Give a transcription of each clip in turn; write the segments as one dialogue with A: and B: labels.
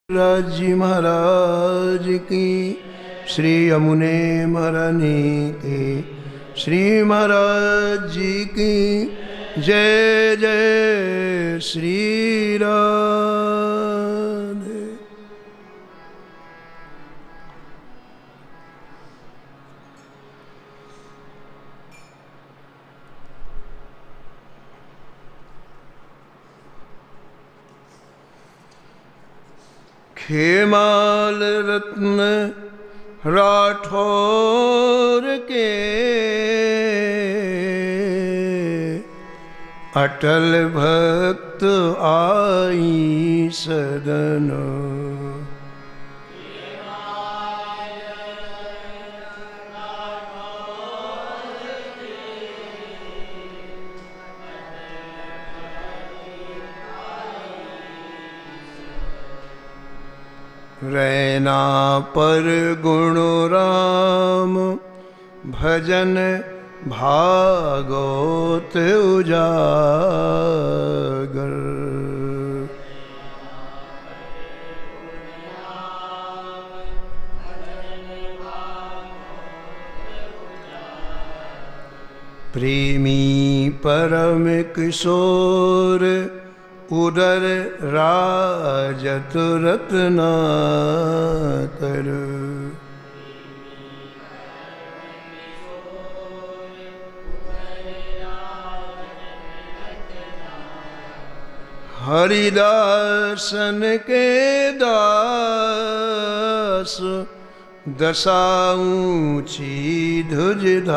A: राजी महाराज की, श्री यमुने महारानी की, श्री महाराज जी की जय जय श्री राधे। खेमाल रत्न राठौर के अटल भक्त आई सदन। रैना पर गुण राम भजन भागवत उजागर। प्रेमी परम किशोर उदर राजत रत्नाकर। हरिदासन के दास दशा ऊंची ध्वजधारी।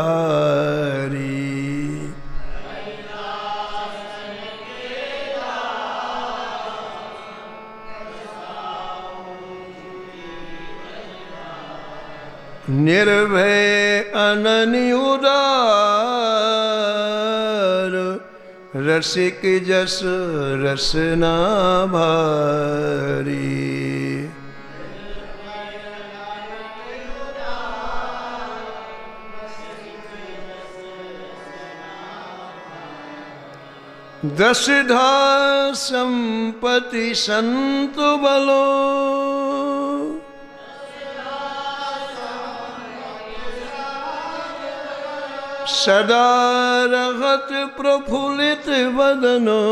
A: निर्भय अनन्य उदार रसिक जस रसना भारी। दशधा संपत्ति संत बलो, सदा रहत प्रफुल्लित बदनो।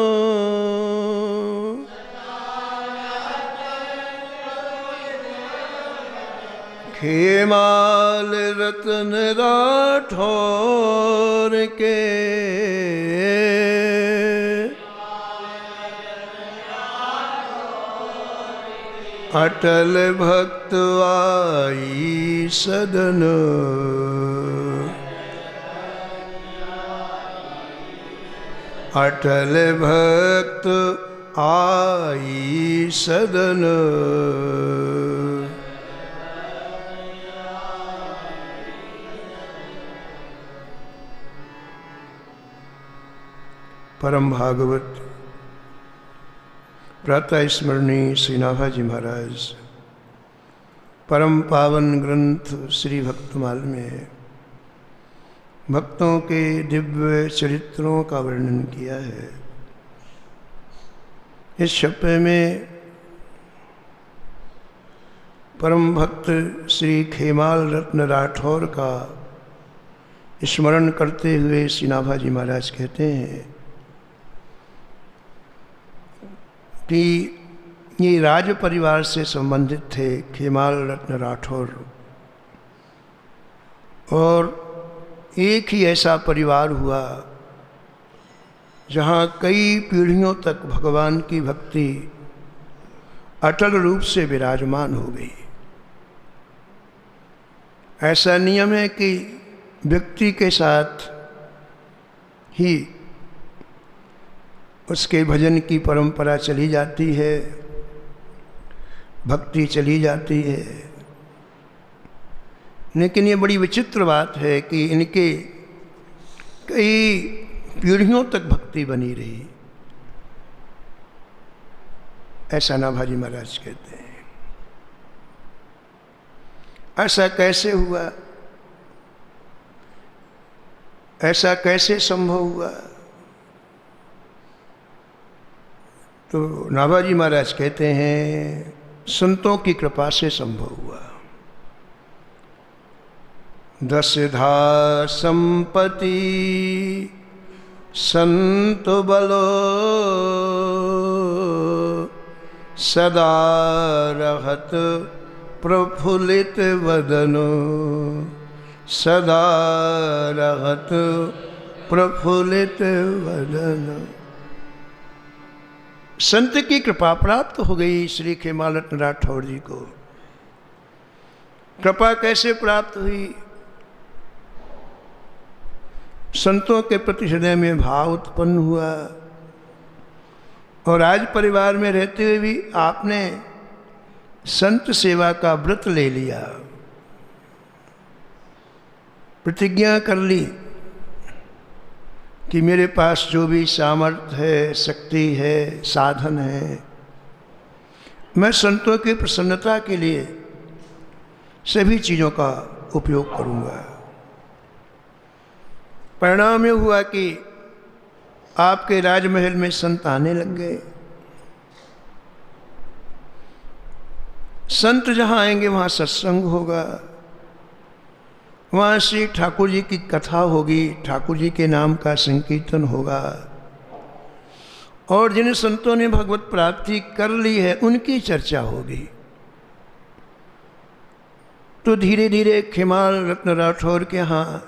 A: खेमाल रतन राठौर के अटल भक्त आई सदन। अटल भक्त आई सदन। परम भागवत प्रातः स्मरणीय श्री नाभाजी महाराज परम पावन ग्रंथ श्री भक्तमाल में भक्तों के दिव्य चरित्रों का वर्णन किया है। इस छप्पे में परम भक्त श्री खेमाल रत्न राठौर का स्मरण करते हुए श्री नाभाजी महाराज कहते हैं कि ये राज परिवार से संबंधित थे खेमाल रत्न राठौर, और एक ही ऐसा परिवार हुआ जहाँ कई पीढ़ियों तक भगवान की भक्ति अटल रूप से विराजमान हो गई। ऐसा नियम है कि व्यक्ति के साथ ही उसके भजन की परंपरा चली जाती है, भक्ति चली जाती है। लेकिन ये बड़ी विचित्र बात है कि इनके कई पीढ़ियों तक भक्ति बनी रही। ऐसा नाभाजी महाराज कहते हैं। ऐसा कैसे हुआ? ऐसा कैसे संभव हुआ? तो नाभाजी महाराज कहते हैं संतों की कृपा से संभव हुआ। 10 धा संपत्ति संत बलो, सदा रहत प्रफुल्लित वदनो, सदा रहत प्रफुल्लित वदन। संत की कृपा प्राप्त हो गई श्री खेमाल रत्न राठौर जी को। कृपा कैसे प्राप्त हुई? संतों के प्रति हृदय में भाव उत्पन्न हुआ, और आज परिवार में रहते हुए भी आपने संत सेवा का व्रत ले लिया, प्रतिज्ञा कर ली कि मेरे पास जो भी सामर्थ्य है, शक्ति है, साधन है, मैं संतों की प्रसन्नता के लिए सभी चीज़ों का उपयोग करूंगा। परिणाम ये हुआ कि आपके राजमहल में संत आने लग गए। संत जहाँ आएंगे वहाँ सत्संग होगा, वहाँ श्री ठाकुर जी की कथा होगी, ठाकुर जी के नाम का संकीर्तन होगा, और जिन संतों ने भगवत प्राप्ति कर ली है उनकी चर्चा होगी। तो धीरे धीरे खेमाल रत्न राठौर के यहाँ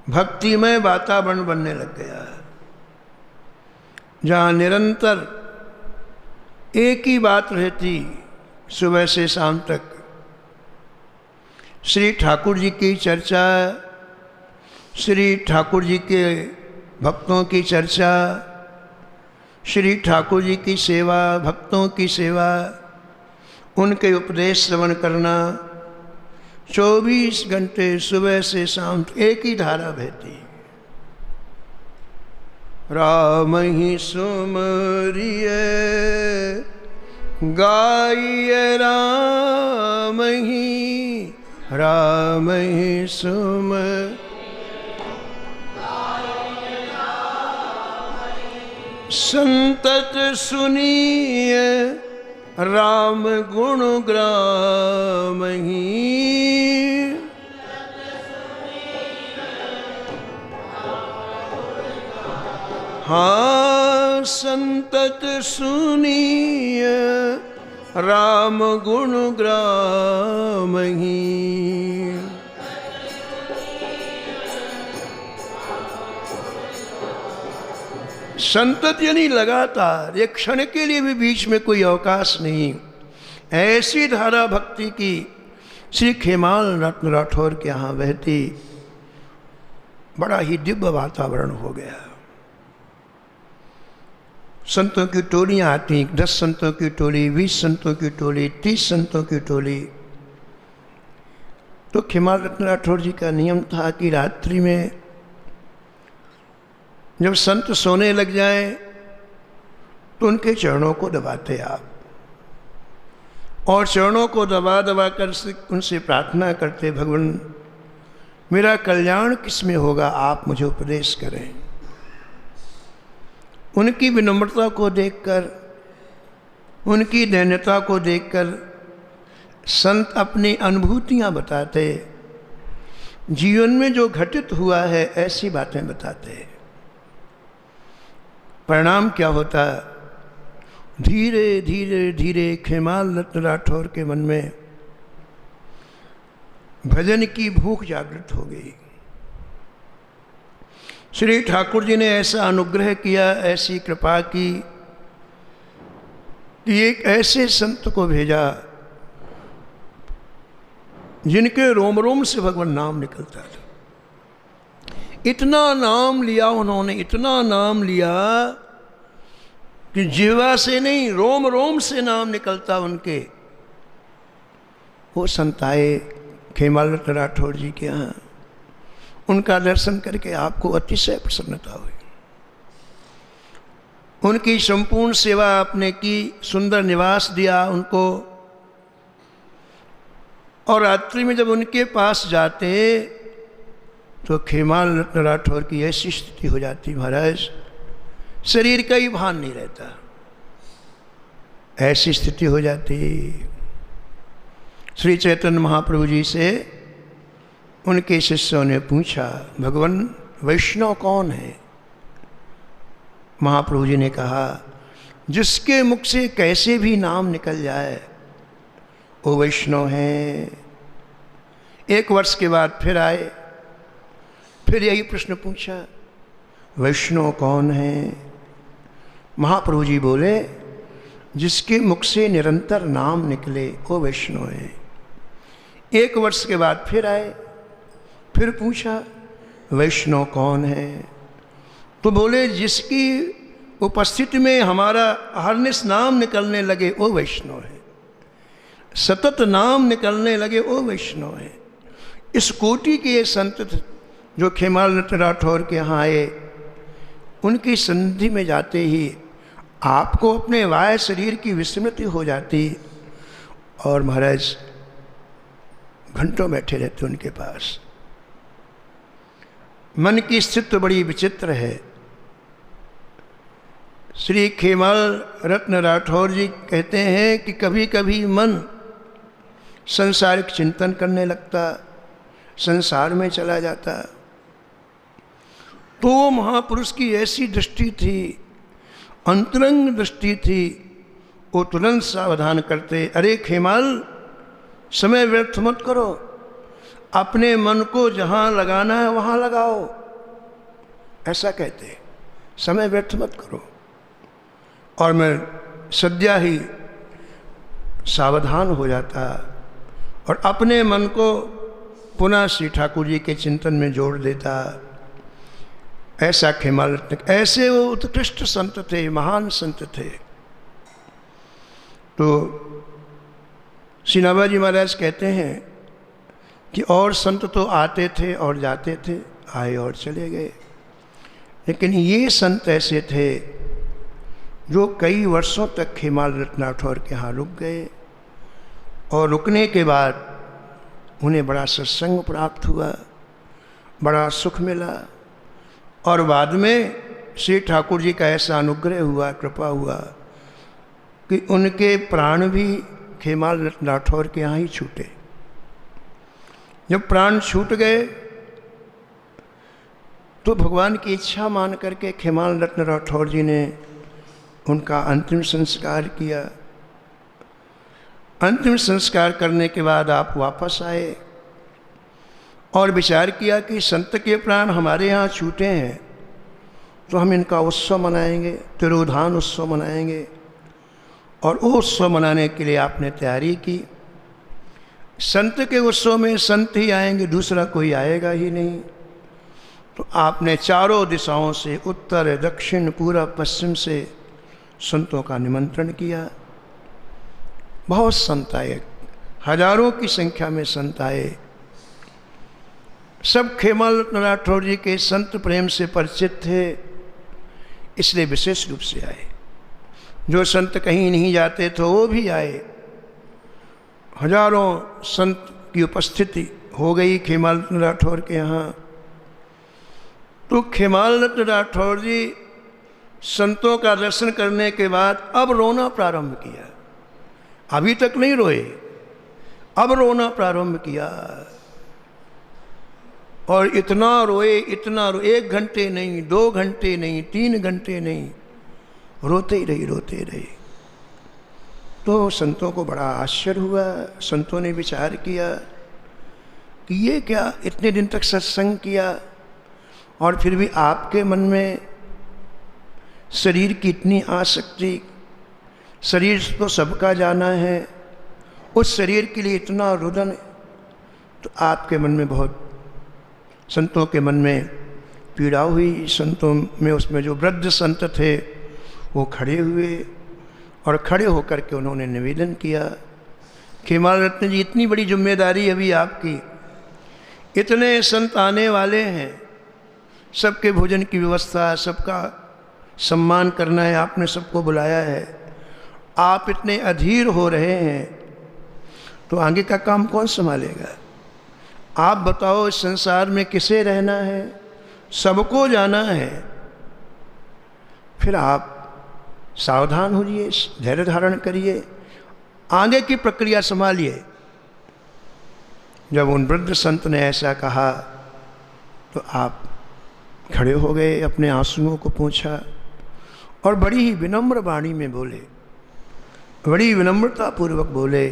A: भक्तिमय वातावरण बनने लग गया, जहाँ निरंतर एक ही बात रहती सुबह से शाम तक, श्री ठाकुर जी की चर्चा, श्री ठाकुर जी के भक्तों की चर्चा, श्री ठाकुर जी की सेवा, भक्तों की सेवा, उनके उपदेश श्रवण करना। 24 घंटे सुबह से शाम एक ही धारा बहती। राम ही सुमरिय गाइए, राम ही सुम। संतत सुनिए राम गुण ग्राम ही। हाँ संतत सुनिए राम गुण ग्राम ही। संतत यानी लगातार, एक क्षण के लिए भी बीच में कोई अवकाश नहीं। ऐसी धारा भक्ति की श्री खेमाल रत्न राठौर के यहाँ बहती, बड़ा ही दिव्य वातावरण हो गया। संतों की टोलियाँ आती, 10 संतों की टोली, 20 संतों की टोली, 30 संतों की टोली। तो खेमाल रत्न राठौर जी का नियम था कि रात्रि में जब संत सोने लग जाए तो उनके चरणों को दबाते आप, और चरणों को दबा दबा कर उनसे प्रार्थना करते, भगवान मेरा कल्याण किस में होगा, आप मुझे उपदेश करें। उनकी विनम्रता को देखकर, उनकी दैन्यता को देखकर संत अपनी अनुभूतियाँ बताते, जीवन में जो घटित हुआ है ऐसी बातें बताते। परिणाम क्या होता? धीरे धीरे धीरे खेमाल रत्न राठौर के मन में भजन की भूख जागृत हो गई। श्री ठाकुर जी ने ऐसा अनुग्रह किया, ऐसी कृपा की कि एक ऐसे संत को भेजा जिनके रोम रोम से भगवान नाम निकलता था। इतना नाम लिया उन्होंने, इतना नाम लिया कि जिह्वा से नहीं, रोम रोम से नाम निकलता उनके। वो संत आए खेमाल रत्न राठौर जी के यहाँ, उनका दर्शन करके आपको अतिशय प्रसन्नता हुई। उनकी संपूर्ण सेवा आपने की, सुंदर निवास दिया उनको, और रात्रि में जब उनके पास जाते तो खेमाल रत्न राठौर की ऐसी स्थिति हो जाती, महाराज शरीर का ही भान नहीं रहता। ऐसी स्थिति हो जाती। श्री चैतन्य महाप्रभु जी से उनके शिष्यों ने पूछा, भगवान वैष्णव कौन है? महाप्रभु जी ने कहा, जिसके मुख से कैसे भी नाम निकल जाए वो वैष्णव है। 1 वर्ष के बाद फिर आए, फिर यही प्रश्न पूछा, वैष्णव कौन है? महाप्रभु जी बोले, जिसके मुख से निरंतर नाम निकले वो वैष्णव है। 1 वर्ष के बाद फिर आए, फिर पूछा, वैष्णव कौन है? तो बोले, जिसकी उपस्थिति में हमारा हरनिश नाम निकलने लगे वो वैष्णव है, सतत नाम निकलने लगे वो वैष्णव है। इस कोटि के ये संत जो खेमाल रत्न राठौर के यहाँ आए, उनकी सन्निधि में जाते ही आपको अपने वाय शरीर की विस्मृति हो जाती और महाराज घंटों बैठे रहते उनके पास। मन की स्थिति तो बड़ी विचित्र है। श्री खेमाल रत्न राठौर जी कहते हैं कि कभी कभी मन संसारिक चिंतन करने लगता, संसार में चला जाता। तो महापुरुष की ऐसी दृष्टि थी, अंतरंग दृष्टि थी, वो तुरंत सावधान करते, अरे खेमाल, समय व्यर्थ मत करो, अपने मन को जहाँ लगाना है वहाँ लगाओ। ऐसा कहते, समय व्यर्थ मत करो। और मैं सद्या ही सावधान हो जाता और अपने मन को पुनः श्री ठाकुर जी के चिंतन में जोड़ देता। ऐसा खेमाल रत्न, ऐसे वो उत्कृष्ट संत थे, महान संत थे। तो श्री नाभाजी महाराज कहते हैं कि और संत तो आते थे और जाते थे, आए और चले गए, लेकिन ये संत ऐसे थे जो कई वर्षों तक खेमाल रत्न राठौर के यहाँ रुक गए और रुकने के बाद उन्हें बड़ा सत्संग प्राप्त हुआ, बड़ा सुख मिला। और बाद में श्री ठाकुर जी का ऐसा अनुग्रह हुआ, कृपा हुआ कि उनके प्राण भी खेमाल रत्न राठौर के यहाँ ही छूटे। जब प्राण छूट गए तो भगवान की इच्छा मान करके खेमाल रत्न राठौर जी ने उनका अंतिम संस्कार किया। अंतिम संस्कार करने के बाद आप वापस आए और विचार किया कि संत के प्राण हमारे यहाँ छूटे हैं तो हम इनका उत्सव मनाएंगे, तिरोधान उत्सव मनाएंगे। और वो उत्सव मनाने के लिए आपने तैयारी की। संत के उत्सव में संत ही आएंगे, दूसरा कोई आएगा ही नहीं। तो आपने चारों दिशाओं से, उत्तर दक्षिण पूर्व पश्चिम से संतों का निमंत्रण किया। बहुत संत आए, हजारों की संख्या में संत आए। सब खेमाल रत्न राठौर जी के संत प्रेम से परिचित थे, इसलिए विशेष रूप से आए। जो संत कहीं नहीं जाते थे वो भी आए। हजारों संत की उपस्थिति हो गई खेमाल रत्न राठौर के यहाँ। तो खेमाल रत्न राठौर जी संतों का दर्शन करने के बाद अब रोना प्रारंभ किया। अभी तक नहीं रोए, अब रोना प्रारंभ किया। और इतना रोए, इतना रोए, 1 घंटे नहीं, 2 घंटे नहीं, 3 घंटे नहीं, रोते ही रही, रोते ही रही। तो संतों को बड़ा आश्चर्य हुआ। संतों ने विचार किया कि ये क्या, इतने दिन तक सत्संग किया और फिर भी आपके मन में शरीर की इतनी आसक्ति, शरीर तो सबका जाना है, उस शरीर के लिए इतना रुदन। तो आपके मन में बहुत, संतों के मन में पीड़ा हुई। संतों में उसमें जो वृद्ध संत थे वो खड़े हुए और खड़े होकर के उन्होंने निवेदन किया, खेमाल रत्न जी, इतनी बड़ी जिम्मेदारी अभी आपकी, इतने संत आने वाले हैं, सबके भोजन की व्यवस्था, सबका सम्मान करना है, आपने सबको बुलाया है, आप इतने अधीर हो रहे हैं तो आगे का काम कौन संभालेगा? आप बताओ, इस संसार में किसे रहना है? सबको जाना है। फिर आप सावधान होइए, धैर्य धारण करिए, आगे की प्रक्रिया संभालिए। जब उन वृद्ध संत ने ऐसा कहा तो आप खड़े हो गए, अपने आंसुओं को पोंछा और बड़ी ही विनम्र वाणी में बोले, बड़ी विनम्रता पूर्वक बोले,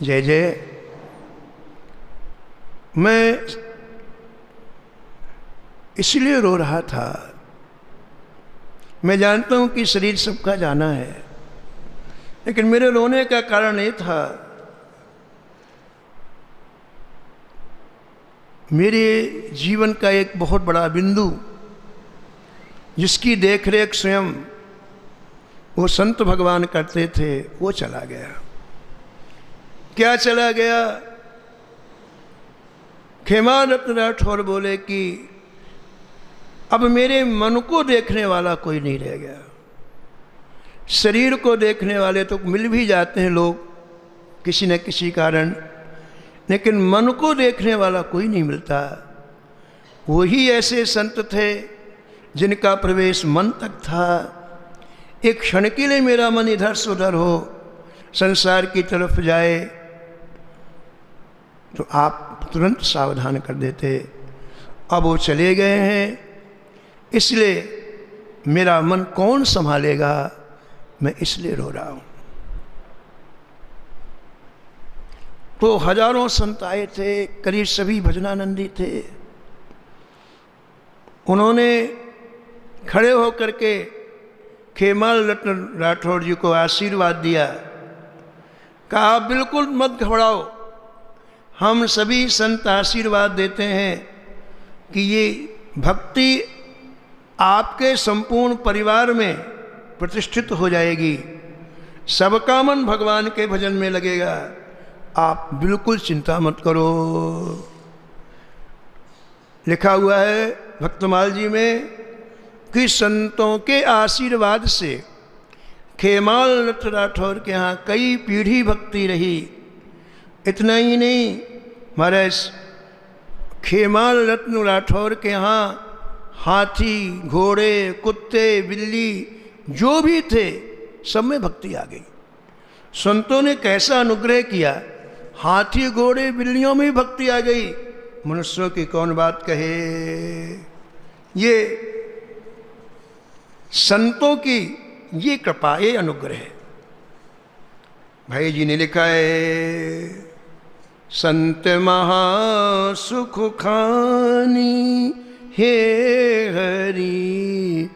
A: जय जय, मैं इसलिए रो रहा था, मैं जानता हूं कि शरीर सबका जाना है, लेकिन मेरे रोने का कारण ये था, मेरे जीवन का एक बहुत बड़ा बिंदु जिसकी देखरेख स्वयं वो संत भगवान करते थे, वो चला गया। क्या चला गया? खेमाल रत्न राठौर बोले कि अब मेरे मन को देखने वाला कोई नहीं रह गया। शरीर को देखने वाले तो मिल भी जाते हैं लोग किसी न किसी कारण, लेकिन मन को देखने वाला कोई नहीं मिलता। वही ऐसे संत थे जिनका प्रवेश मन तक था। एक क्षण के लिए मेरा मन इधर से उधर हो, संसार की तरफ जाए, तो आप तुरंत सावधान कर देते। अब वो चले गए हैं, इसलिए मेरा मन कौन संभालेगा, मैं इसलिए रो रहा हूं। तो हजारों संत आए थे, करीब सभी भजनानंदी थे। उन्होंने खड़े होकर के खेमाल रत्न राठौर जी को आशीर्वाद दिया, कहा आप बिल्कुल मत घबराओ, हम सभी संत आशीर्वाद देते हैं कि ये भक्ति आपके संपूर्ण परिवार में प्रतिष्ठित हो जाएगी, सबका मन भगवान के भजन में लगेगा, आप बिल्कुल चिंता मत करो। लिखा हुआ है भक्तमाल जी में कि संतों के आशीर्वाद से खेमाल रत्न राठौर के यहाँ कई पीढ़ी भक्ति रही। इतना ही नहीं, महाराज खेमाल रत्न राठौर के यहाँ हाथी, घोड़े, कुत्ते, बिल्ली जो भी थे, सब में भक्ति आ गई। संतों ने कैसा अनुग्रह किया, हाथी, घोड़े, बिल्लियों में भक्ति आ गई, मनुष्यों की कौन बात कहे। ये संतों की ये कृपा, ये अनुग्रह है। भाई जी ने लिखा है, संत महा सुख खानी हे हरि,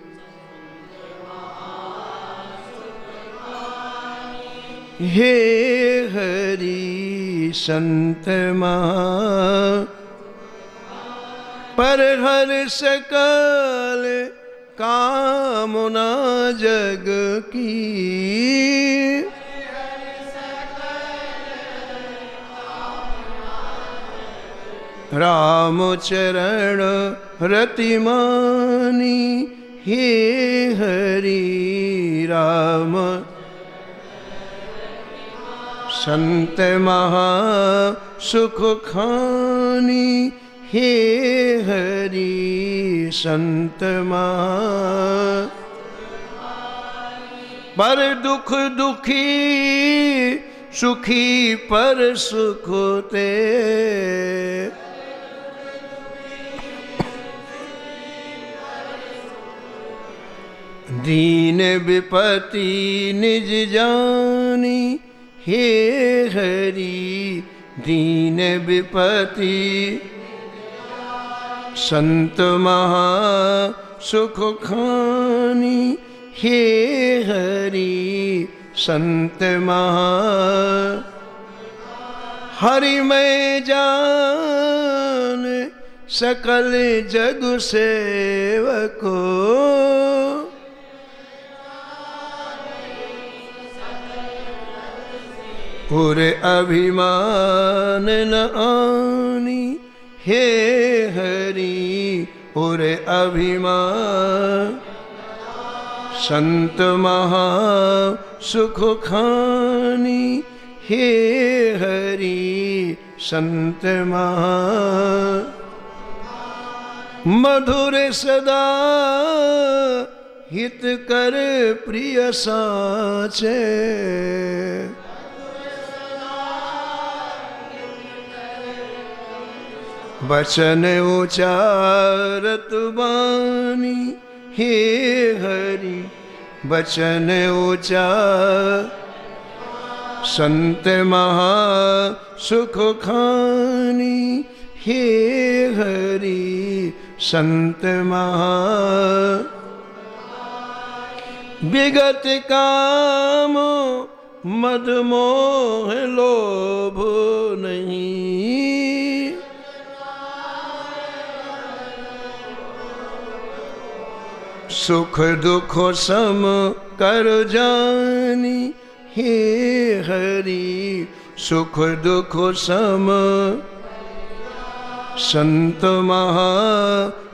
A: हे हरि संत महा पर हर सकल कामना जग की, राम चरण रतिमानी हे हरि राम, संत महा सुख खानी हे हरि संत महा पर दुख दुखी सुखी पर सुख ते, दीन विपति निज जानी हे हरि दीन विपति, संत महा सुख खानी हे हरि संत महा, हरि मैं जान सकल जग सेवको, और अभिमान न आनी हे हरि और अभिमान, संत महा सुख खानी हे हरि संत महा, मधुर सदा हित कर प्रिय साचे। बचन उचारत बानी हे हरि, बचन उचार संत महा सुख खानी हे हरि, संत महा विगत काम मद मोह लोभ नहीं। सुख दुख सम कर जानी हे हरि, सुख दुख सम संत महा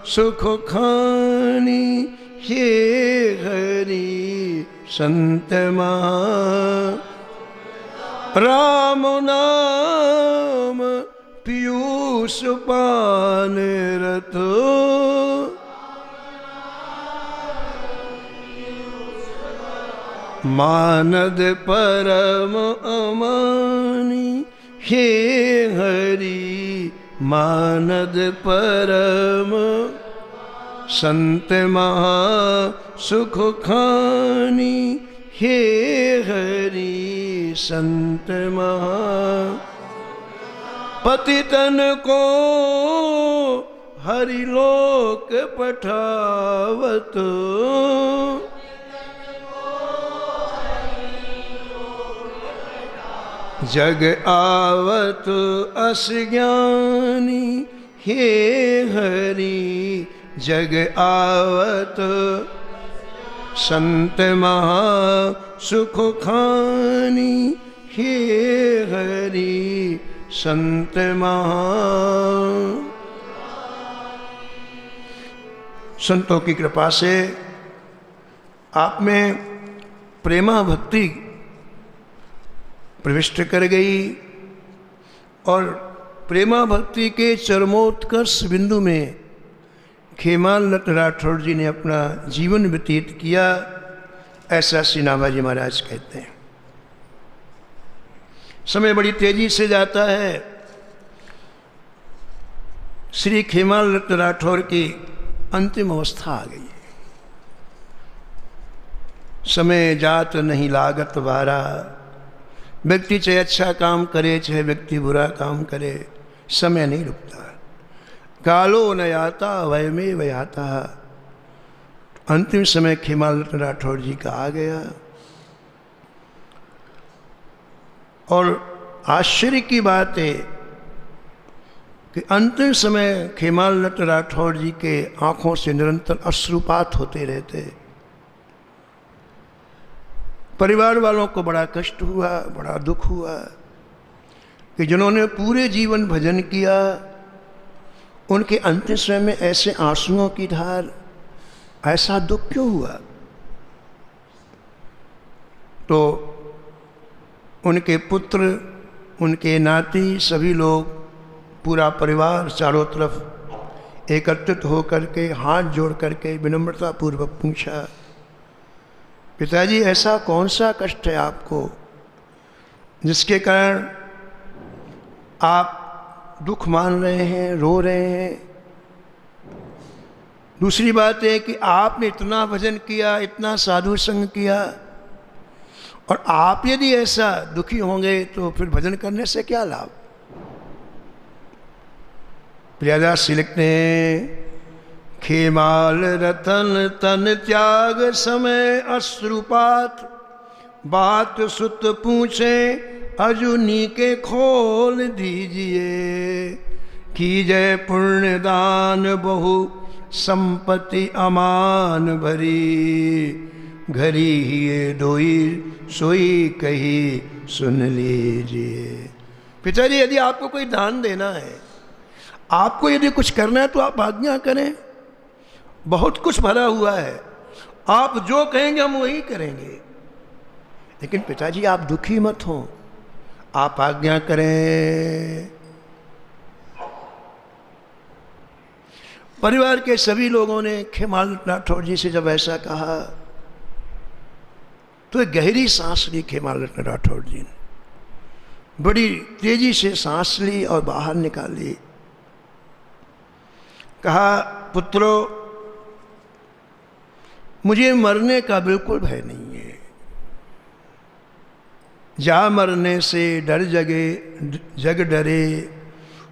A: सुख खानी हे हरि, संत महा राम नाम पीयूष पान रथ। मानद परम अमानी हे हरि, मानद परम संत महा सुख खानी हे हरि, संत महा पतितन को हरिलोक पठावत। जग आवत अस ज्ञानी हे हरि, जग आवत संत महा सुख खानी हे हरि, संत महा। संतों की कृपा से आप में प्रेमा भक्ति प्रविष्ट कर गई और प्रेमा भक्ति के चरमोत्कर्ष बिंदु में खेमाल लत राठौर जी ने अपना जीवन व्यतीत किया, ऐसा श्री नाभाजी महाराज कहते हैं। समय बड़ी तेजी से जाता है। श्री खेमाल लत राठौर की अंतिम अवस्था आ गई है। समय जात नहीं लागत वारा, व्यक्ति चाहे अच्छा काम करे चाहे व्यक्ति बुरा काम करे, समय नहीं रुकता। कालो न याता वयमे वयाता। अंतिम समय खेमाल राठौर जी का आ गया और आश्चर्य की बात है कि अंतिम समय खेमाल राठौर जी के आंखों से निरंतर अश्रुपात होते रहते। परिवार वालों को बड़ा कष्ट हुआ, बड़ा दुख हुआ कि जिन्होंने पूरे जीवन भजन किया उनके अंतिम समय में ऐसे आंसुओं की धार, ऐसा दुख क्यों हुआ। तो उनके पुत्र, उनके नाती, सभी लोग, पूरा परिवार चारों तरफ एकत्रित होकर के हाथ जोड़ करके विनम्रता पूर्वक पूछा, पिताजी ऐसा कौन सा कष्ट है आपको जिसके कारण आप दुख मान रहे हैं, रो रहे हैं। दूसरी बात है कि आपने इतना भजन किया, इतना साधु संग किया, और आप यदि ऐसा दुखी होंगे तो फिर भजन करने से क्या लाभ। प्रियादास जी लिखते हैं, खेमाल रतन तन त्याग समय अश्रुपात, बात सुत पूछे अजुनी के खोल दीजिए, कीजय पुण्य दान बहु संपत्ति अमान भरी, घरी ही ये दोई सोई कही सुन लीजिए। पिताजी यदि आपको कोई दान देना है, आपको यदि कुछ करना है तो आप आज्ञा करें, बहुत कुछ भरा हुआ है, आप जो कहेंगे हम वही करेंगे। लेकिन पिताजी आप दुखी मत हो, आप आज्ञा करें। परिवार के सभी लोगों ने खेमाल राठौर जी से जब ऐसा कहा तो एक गहरी सांस ली खेमाल राठौर जी ने, बड़ी तेजी से सांस ली और बाहर निकाली। कहा, पुत्रों, मुझे मरने का बिल्कुल भय नहीं है। जा मरने से डर जगे जग डरे,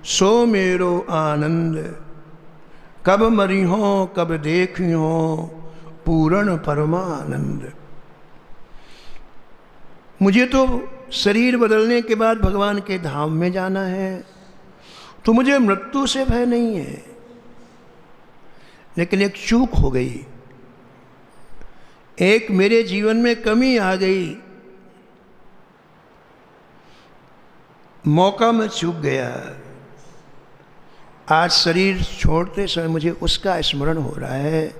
A: सो मेरो आनंद, कब मरी हो कब देखी हो पूर्ण परमानंद। मुझे तो शरीर बदलने के बाद भगवान के धाम में जाना है, तो मुझे मृत्यु से भय नहीं है। लेकिन एक चूक हो गई, एक मेरे जीवन में कमी आ गई, मौका मैं चूक गया। आज शरीर छोड़ते समय मुझे उसका स्मरण हो रहा है।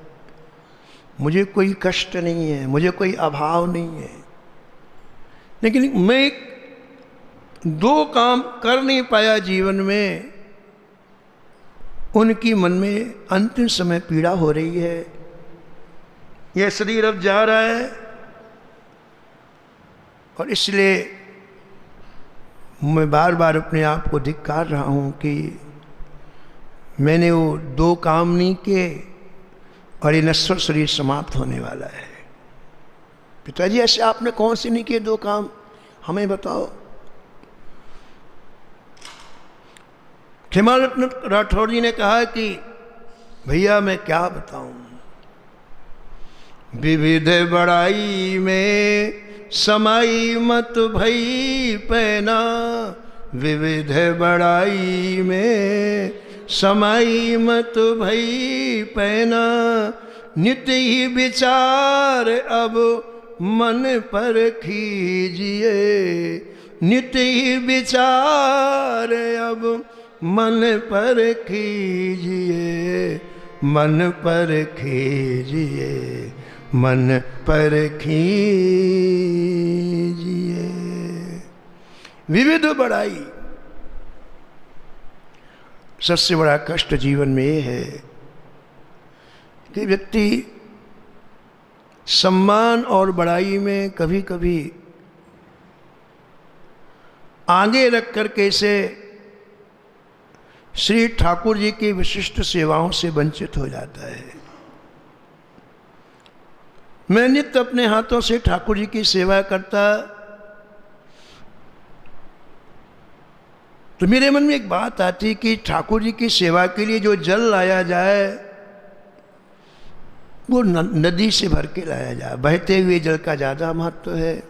A: मुझे कोई कष्ट नहीं है, मुझे कोई अभाव नहीं है, लेकिन मैं दो काम कर नहीं पाया जीवन में, उनकी मन में अंतिम समय पीड़ा हो रही है। यह शरीर अब जा रहा है और इसलिए मैं बार बार अपने आप को धिक्कार रहा हूँ कि मैंने वो दो काम नहीं किए और ये नश्वर शरीर समाप्त होने वाला है। पिताजी, ऐसे आपने कौन से नहीं किए दो काम, हमें बताओ। खेमाल राठौर जी ने कहा कि भैया मैं क्या बताऊं, विविध बड़ाई में समाई मत भई पैना, विविध बड़ाई में समाई मत भई पैना, नित्य ही विचार अब मन पर कीजिए, नित्य ही विचार अब मन पर कीजिए, मन पर कीजिए, मन पर कीजिए। विविध बड़ाई, सबसे बड़ा कष्ट जीवन में ये है कि व्यक्ति सम्मान और बड़ाई में कभी कभी आगे रख करके इसे श्री ठाकुर जी की विशिष्ट सेवाओं से वंचित हो जाता है। मैं नित्य अपने हाथों से ठाकुर जी की सेवा करता तो मेरे मन में एक बात आती कि ठाकुर जी की सेवा के लिए जो जल लाया जाए वो नदी से भर के लाया जाए। बहते हुए जल का ज़्यादा महत्व है।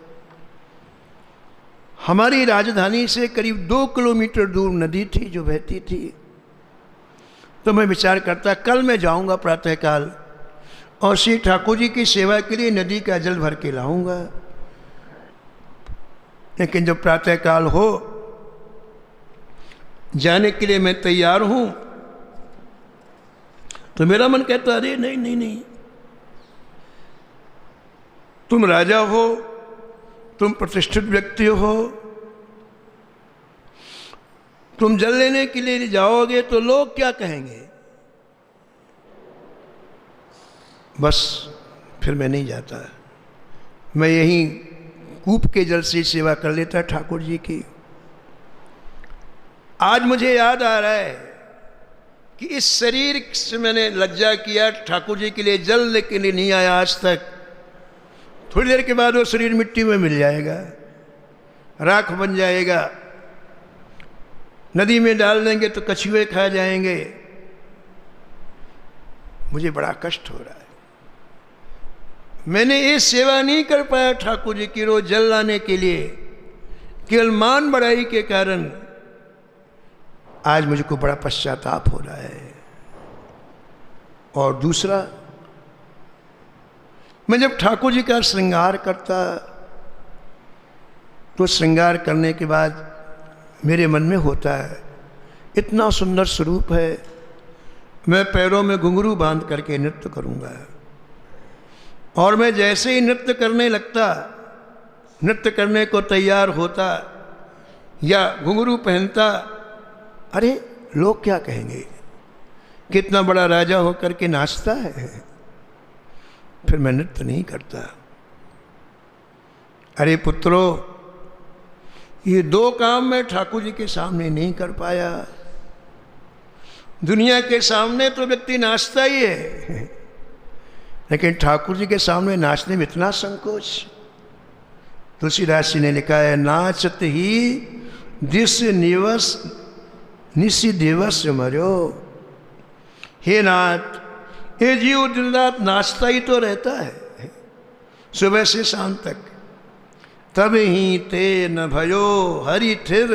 A: हमारी राजधानी से करीब 2 किलोमीटर दूर नदी थी जो बहती थी। तो मैं विचार करता कल मैं जाऊंगा प्रातःकाल और श्री ठाकुर जी की सेवा के लिए नदी का जल भर के लाऊंगा। लेकिन जब प्रातःकाल हो, जाने के लिए मैं तैयार हूं, तो मेरा मन कहता अरे नहीं नहीं नहीं, तुम राजा हो, तुम प्रतिष्ठित व्यक्ति हो, तुम जल लेने के लिए जाओगे तो लोग क्या कहेंगे। बस फिर मैं नहीं जाता, मैं यहीं कूप के जल से सेवा कर लेता ठाकुर जी की। आज मुझे याद आ रहा है कि इस शरीर से मैंने लज्जा किया, ठाकुर जी के लिए जल लेके लिए नहीं आया आज तक। थोड़ी देर के बाद वो शरीर मिट्टी में मिल जाएगा, राख बन जाएगा, नदी में डाल देंगे तो कछुए खा जाएंगे। मुझे बड़ा कष्ट हो रहा है। मैंने ये सेवा नहीं कर पाया ठाकुर जी की रोज जल लाने के लिए, केवल मान बढ़ाई के कारण। आज मुझको बड़ा पश्चाताप हो रहा है। और दूसरा, मैं जब ठाकुर जी का श्रृंगार करता तो श्रृंगार करने के बाद मेरे मन में होता है इतना सुंदर स्वरूप है, मैं पैरों में घुंघरू बांध करके नृत्य करूंगा। और मैं जैसे ही नृत्य करने लगता, नृत्य करने को तैयार होता या घुंघरू पहनता, अरे लोग क्या कहेंगे, कितना बड़ा राजा होकर के नाचता है, फिर मैं नृत्य नहीं करता। अरे पुत्रो, ये दो काम मैं ठाकुर जी के सामने नहीं कर पाया। दुनिया के सामने तो व्यक्ति नाचता ही है, लेकिन ठाकुर जी के सामने नाचने में इतना संकोच। तुलसीदास जी ने लिखा है, नाचत ही दिस निवस निसी दिवस मरो। हे नाथ, ये जीव दिन रात नाचता ही तो रहता है, सुबह से शाम तक। तब ही ते न भयो हरि थिर,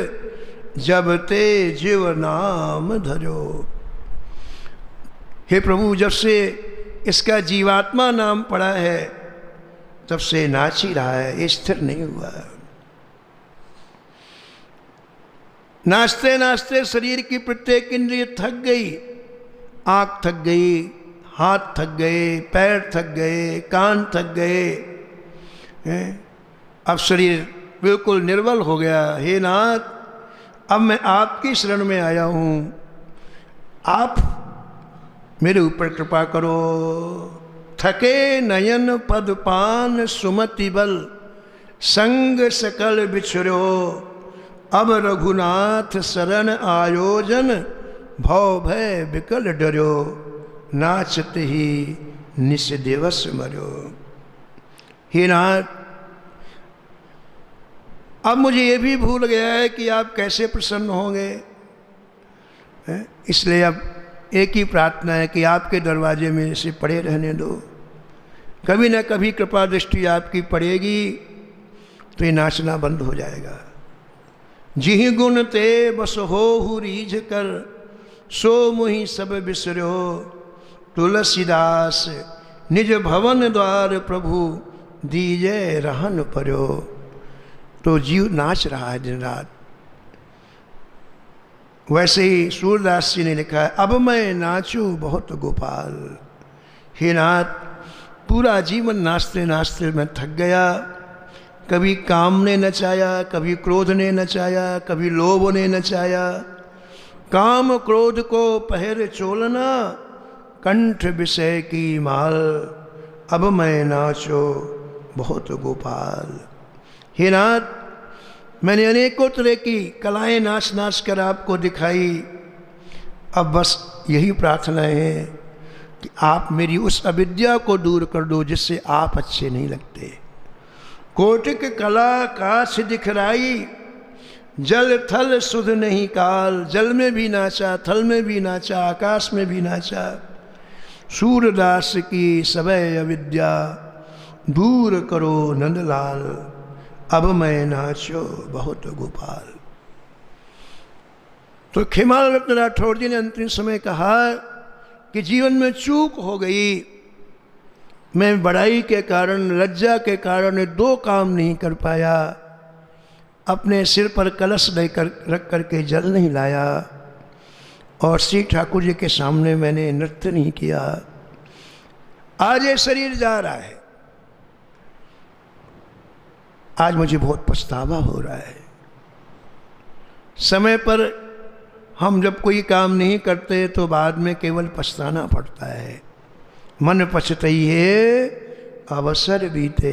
A: जब ते जीव नाम धरो। हे प्रभु, जब से इसका जीवात्मा नाम पड़ा है तब से नाच ही रहा है, स्थिर नहीं हुआ। नाचते नाचते शरीर की प्रत्येक इंद्रिय थक गई। आँख थक गई, हाथ थक गए, पैर थक गए, कान थक गए। अब शरीर बिल्कुल निर्बल हो गया। हे नाथ, अब मैं आपकी शरण में आया हूँ, आप मेरे ऊपर कृपा करो। थके नयन पद पान सुमति बल, संग सकल बिछुरो। अब रघुनाथ शरण आयोजन, भव भय विकल डरो। नाचत ही निस दिवस मरो। हे नाथ, अब मुझे ये भी भूल गया है कि आप कैसे प्रसन्न होंगे, इसलिए अब एक ही प्रार्थना है कि आपके दरवाजे में इसे पड़े रहने दो। कभी न कभी कृपा दृष्टि आपकी पड़ेगी तो ये नाचना बंद हो जाएगा। जिहि गुण ते बस हो रीझ कर, सो मुहि सब बिसरो। तुलसीदास निज भवन द्वार, प्रभु दीजे रहन परो। तो जीव नाच रहा है दिन रात। वैसे ही सूरदास जी ने लिखा है, अब मैं नाचूं बहुत गोपाल। हे नाथ, पूरा जीवन नाचते नाचते मैं थक गया। कभी काम ने नचाया, कभी क्रोध ने नचाया, कभी लोभ ने नचाया। काम क्रोध को पहर चोलना, कंठ विषय की माल। अब मैं नाचो बहुत गोपाल। हे नाथ, मैंने अनेकों तरह की कलाएं नाच नाच कर आपको दिखाई। अब बस यही प्रार्थना है कि आप मेरी उस अविद्या को दूर कर दो जिससे आप अच्छे नहीं लगते। कोटिक कला काछ दिखराई, जल थल सुध नहीं काल। जल में भी नाचा, थल में भी नाचा, आकाश में भी नाचा। सूरदास की सबय अविद्या, दूर करो नंदलाल। अब मैं नाचो बहुत गोपाल। तो खिमाल रत्न राठौर जी ने अंतिम समय कहा कि जीवन में चूक हो गई। मैं बड़ाई के कारण, लज्जा के कारण दो काम नहीं कर पाया। अपने सिर पर कलश लेकर रख करके जल नहीं लाया, और श्री ठाकुर जी के सामने मैंने नृत्य नहीं किया। आज ये शरीर जा रहा है, आज मुझे बहुत पछतावा हो रहा है। समय पर हम जब कोई काम नहीं करते तो बाद में केवल पछताना पड़ता है। मन पछताइए अवसर बीते।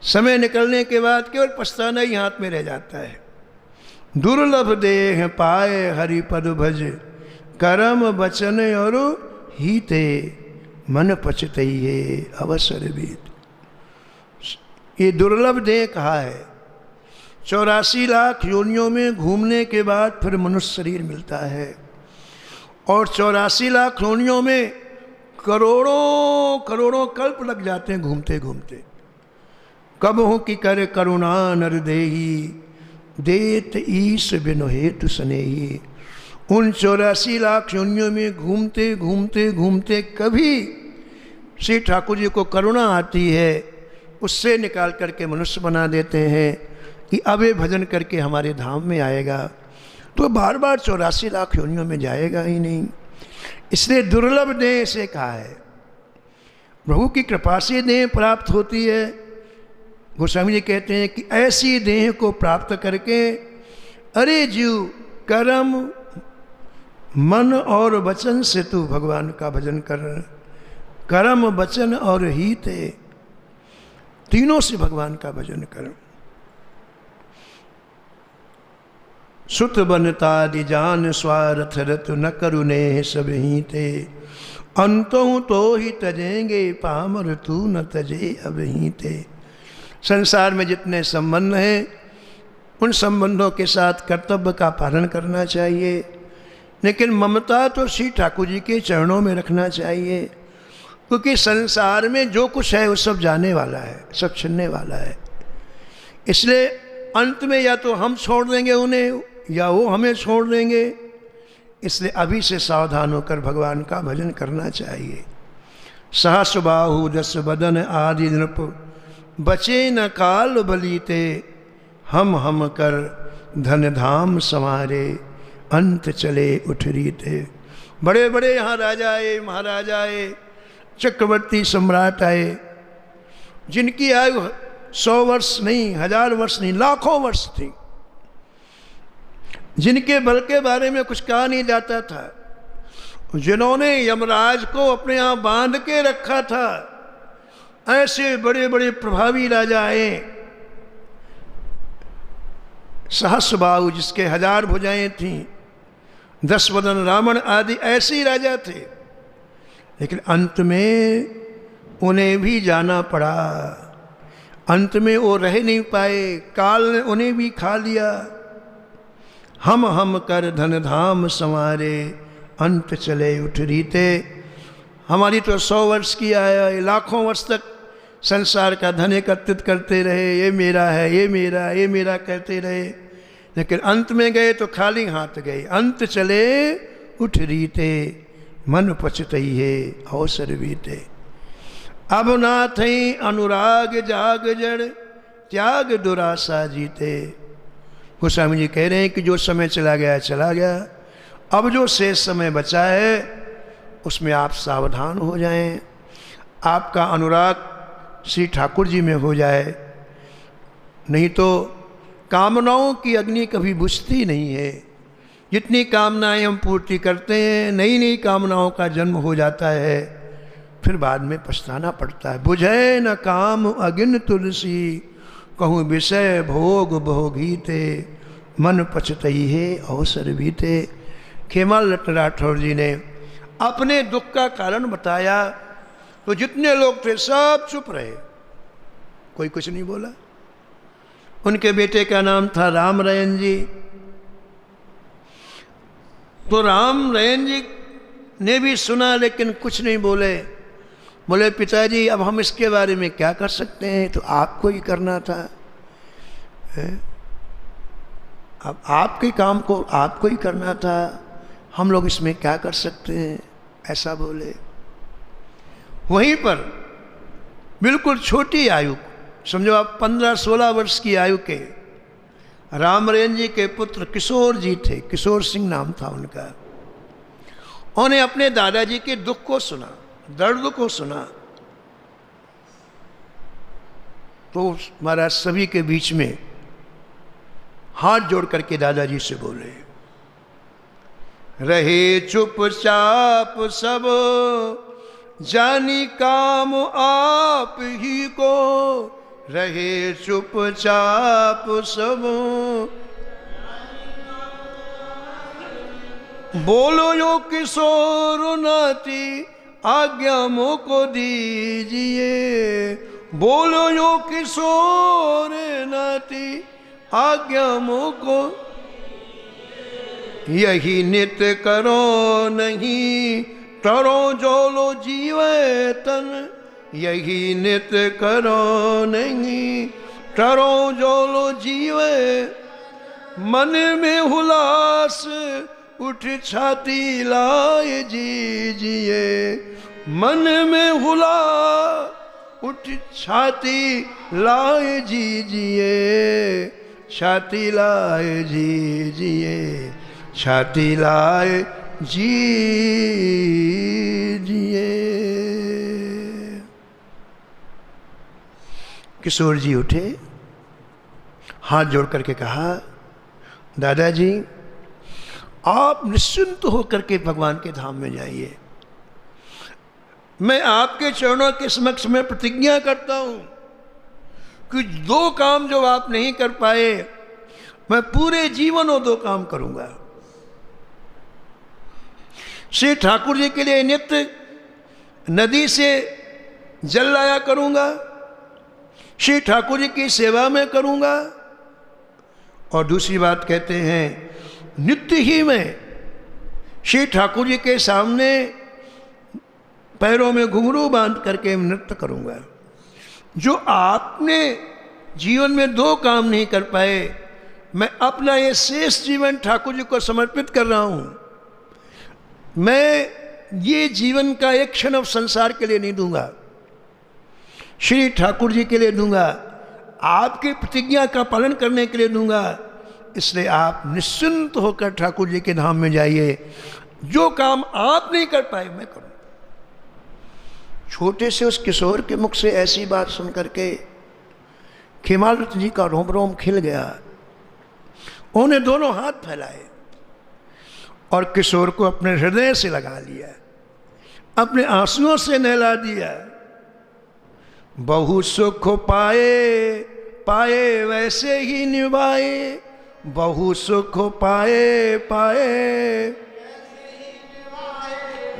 A: समय निकलने के बाद केवल पछताना ही हाथ में रह जाता है। दुर्लभ देह पाए हरिपद भज, कर्म वचन और हीते। मन पछताइए अवसर बीते। ये दुर्लभ देह कहा है। 84 लाख योनियों में घूमने के बाद फिर मनुष्य शरीर मिलता है, और 84 लाख योनियों में करोड़ों करोड़ों कल्प लग जाते हैं घूमते घूमते। कब हो कि कर करुणा नर देही, देत ईश बिनु हेतु स्नेही। उन 84 लाख योनियों में घूमते घूमते घूमते कभी श्री ठाकुर जी को करुणा आती है, उससे निकाल करके मनुष्य बना देते हैं कि अब ये भजन करके हमारे धाम में आएगा। तो बार बार 84 लाख योनियों में जाएगा ही नहीं। इसलिए दुर्लभ देह से कहा है। प्रभु की कृपा से देह प्राप्त होती है। गोस्वामी जी कहते हैं कि ऐसी देह को प्राप्त करके, अरे जीव कर्म मन और वचन से तू भगवान का भजन कर, कर्म वचन और हित, तीनों से भगवान का भजन कर। सुत बनतादि जान स्वार्थ रत न करुणे सब हीते, अंतों तो ही तजेंगे पामर तू न तजे अब हीते। संसार में जितने संबंध हैं उन संबंधों के साथ कर्तव्य का पालन करना चाहिए, लेकिन ममता तो श्री ठाकुर जी के चरणों में रखना चाहिए, क्योंकि संसार में जो कुछ है वो सब जाने वाला है, सब छिनने वाला है। इसलिए अंत में या तो हम छोड़ देंगे उन्हें या वो हमें छोड़ देंगे। इसलिए अभी से सावधान होकर भगवान का भजन करना चाहिए। सहस बाहु दस बदन आदि नृप, बचे न काल बलीते, हम कर धन धाम समारे, अंत चले उठरीते। बड़े बड़े यहाँ राजा आए, महाराजा आए, चक्रवर्ती सम्राट आए, जिनकी आयु 100 वर्ष नहीं, 1000 वर्ष नहीं, लाखों वर्ष थी, जिनके बल के बारे में कुछ कहा नहीं जाता था, जिन्होंने यमराज को अपने यहाँ बांध के रखा था, ऐसे बड़े बड़े प्रभावी राजा आए। सहस्रबाहु जिसके 1000 भुजाएं थीं, 10 वदन रावण आदि ऐसे ही राजा थे, लेकिन अंत में उन्हें भी जाना पड़ा। अंत में वो रह नहीं पाए, काल ने उन्हें भी खा लिया। हम कर धन धाम संवारे, अंत चले उठरीते। हमारी तो 100 वर्ष की आया, लाखों वर्ष तक संसार का धन एकत्रित करते रहे, ये मेरा है, ये मेरा, ये मेरा कहते रहे, लेकिन अंत में गए तो खाली हाथ गए। अंत चले उठरीते, मन पछतई है अवसर बीते। अब नाथ अनुराग जाग जड़, त्याग दुराशा जीते। गोस्वामी जी कह रहे हैं कि जो समय चला गया चला गया, अब जो शेष समय बचा है उसमें आप सावधान हो जाएं, आपका अनुराग श्री ठाकुर जी में हो जाए, नहीं तो कामनाओं की अग्नि कभी बुझती नहीं है। जितनी कामनाएं हम पूर्ति करते हैं, नई नई कामनाओं का जन्म हो जाता है, फिर बाद में पछताना पड़ता है। बुझे न काम अगिन तुलसी, कहूँ विषय भोग भोगीते, मन पछतई है अवसर बीते। खेमाल रत्न राठौर जी ने अपने दुख का कारण बताया तो जितने लोग थे सब चुप रहे, कोई कुछ नहीं बोला। उनके बेटे का नाम था राम रयन जी। तो राम रयन जी ने भी सुना लेकिन कुछ नहीं बोले। बोले पिताजी अब हम इसके बारे में क्या कर सकते हैं, तो आपको ही करना था, अब आपके काम को आपको ही करना था, हम लोग इसमें क्या कर सकते हैं, ऐसा बोले। वहीं पर बिल्कुल छोटी आयु, समझो आप 15-16 वर्ष की आयु के रामरेन जी के पुत्र किशोर जी थे, किशोर सिंह नाम था उनका। उन्हें अपने दादाजी के दुख को सुना, दर्द को सुना, तो महाराज सभी के बीच में हाथ जोड़ करके दादाजी से बोले, रहे चुपचाप सब जानी काम आप ही को, रहे चुपचाप सब बोलो यो किशोर नाती आज्ञा मोको दीजिए, बोलो यो किशोर नाती आज्ञा मोको, यही नित्य करो नहीं तरो जोलो जीवे तन, यही नित्य करो नहीं तरो जोलो जीवे, मन में हुलास उठ छाती लाए जीजिए, मन में हुला उठ छाती लाए जीजिए, छाती लाए जीजिए, छाती लाए जीजिए। किशोर जी उठे, हाथ जोड़ करके कहा, दादाजी आप निश्चिंत होकर के भगवान के धाम में जाइए। मैं आपके चरणों के समक्ष में प्रतिज्ञा करता हूं कि 2 काम जो आप नहीं कर पाए, मैं पूरे जीवन वो 2 काम करूंगा। श्री ठाकुर जी के लिए नित्य नदी से जल लाया करूंगा, श्री ठाकुर जी की सेवा में करूंगा, और दूसरी बात कहते हैं नित्य ही मैं श्री ठाकुर जी के सामने पैरों में घुंघरू बांध करके नृत्य करूंगा। जो आपने जीवन में 2 काम नहीं कर पाए, मैं अपना ये शेष जीवन ठाकुर जी को समर्पित कर रहा हूं। मैं ये जीवन का एक क्षण अब संसार के लिए नहीं दूंगा, श्री ठाकुर जी के लिए दूंगा, आपकी प्रतिज्ञा का पालन करने के लिए दूंगा। इसलिए आप निश्चिंत होकर ठाकुर जी के धाम में जाइए। जो काम आप नहीं कर पाए मैं करूं। छोटे से उस किशोर के मुख से ऐसी बात सुन करके खेमालत जी का रोम रोम खिल गया। उन्होंने दोनों हाथ फैलाए और किशोर को अपने हृदय से लगा लिया, अपने आंसुओं से नहला दिया। बहु सुख पाए पाए वैसे ही निभाए, बहु सुख पाए पाए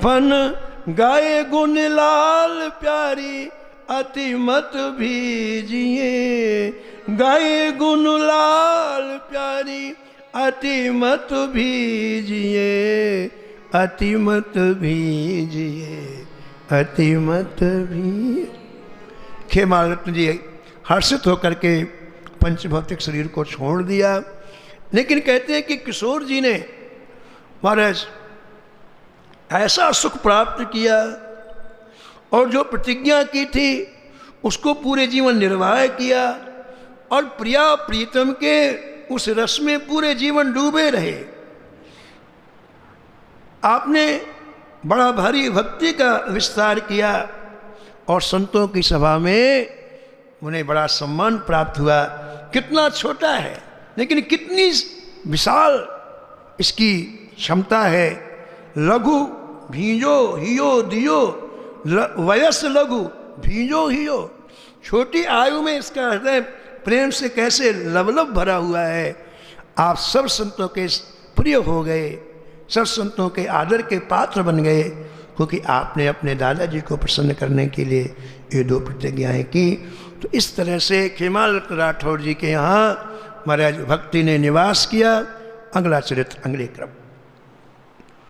A: फन गाए गुण लाल प्यारी अति मत भीजिए, गाए गुण लाल प्यारी अति मत भीजिए, अति मत भीजिए, अति मत भी। खेमारत्न जी हर्षित होकर के पंचभौतिक शरीर को छोड़ दिया, लेकिन कहते हैं कि किशोर जी ने महाराज ऐसा सुख प्राप्त किया और जो प्रतिज्ञा की थी उसको पूरे जीवन निर्वाह किया, और प्रिया प्रीतम के उस रस में पूरे जीवन डूबे रहे। आपने बड़ा भारी भक्ति का विस्तार किया और संतों की सभा में उन्हें बड़ा सम्मान प्राप्त हुआ। कितना छोटा है लेकिन कितनी विशाल इसकी क्षमता है। लघु भीजो हियो दियो, वयस लघु भीजो हियो। छोटी आयु में इसका हृदय प्रेम से कैसे लवलव भरा हुआ है। आप सब संतों के प्रिय हो गए, सब संतों के आदर के पात्र बन गए, क्योंकि आपने अपने दादाजी को प्रसन्न करने के लिए ये 2 प्रतिज्ञाएं की। तो इस तरह से खेमाल राठौर जी के यहाँ महाराज भक्ति ने निवास किया। अगला चरित्र अगले क्रम।